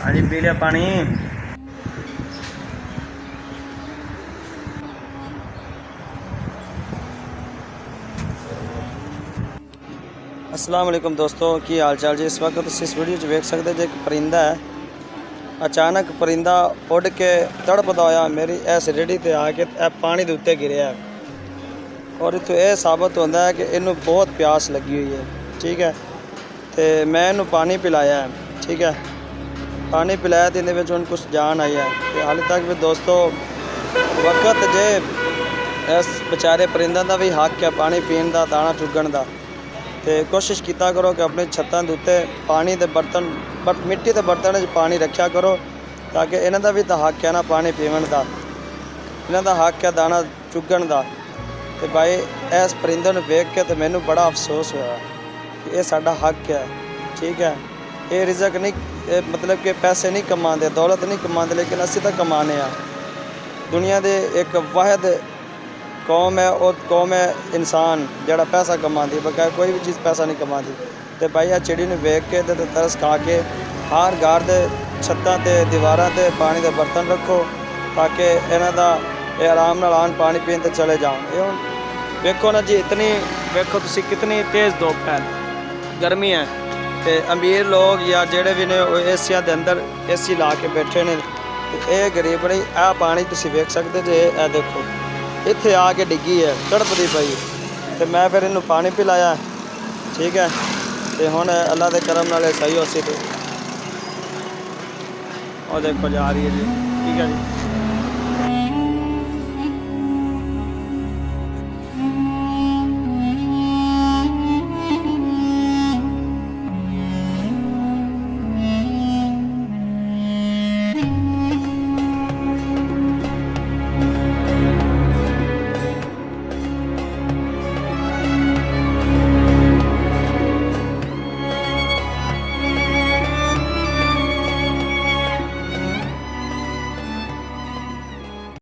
हाँ जी, पी लिया पानी। अस्सलाम वालेकुम दोस्तों, की हाल चाल जी। इस वक्त इस वीडियो वेख सकते जो एक परिंदा है, अचानक परिंदा उड़ के तड़पदा होया मेरी इस रेहड़ी ते आके पानी के उत्ते गिरया और इत्थों यह साबित होता है कि इनू बहुत प्यास लगी हुई है। ठीक है, तो मैं इनू पानी पिलाया है। ठीक है, पानी पिलाया तो इहदे विच हुण कुछ जान आई है। तो हाले तक भी दोस्तों वक्त जे इस बेचारे परिंदा का भी हक है पानी पीने का, दाना चुगण का। तो कोशिश किया करो कि अपनी छत्तां दे उत्ते पानी के बर्तन मिट्टी के बर्तन पानी रखा करो, ताकि इन्हां दा भी तो हक है ना पानी पीवन का, इन्हां दा हक है दाना चुगण का। तो भाई इस परिंदे नूं वेख के तो मैनू बड़ा अफसोस होया कि यह साडा हक है। ठीक है, ये रिजक नहीं, मतलब कि पैसे नहीं कमाते, दौलत नहीं कमाते, लेकिन असीं तो कमाने आ। दुनिया दे एक वाहिद कौम है और कौम है इंसान जड़ा पैसा कमाती, बगैर कोई भी चीज़ पैसा नहीं कमाती। तो भाई आ चिड़ी नूं वेख के ते तरस खा के हर घर दे छत्तां ते दीवारां ते पानी के बर्तन रखो, ताकि इन्हां दा आराम नाल आन पानी पीन ते चले जाओ। ये हुण वेखो ना जी, इतनी वेखो तुसीं कितनी तेज़ धुप्प है, गर्मी है। तो अमीर लोग या जेड़े भी ने एसिया के अंदर एसी ला के बैठे ने, ये गरीब नहीं। आ पानी तुसीं वेख सकते जे, ए देखो इत्थे आके डिग्गी है, तड़पदी पई। तो मैं फिर इनू पानी पिलाया। ठीक है, तो हुण अल्लाह के करम नाल सही हो सी। और देखो जा रही है जी। ठीक है जी।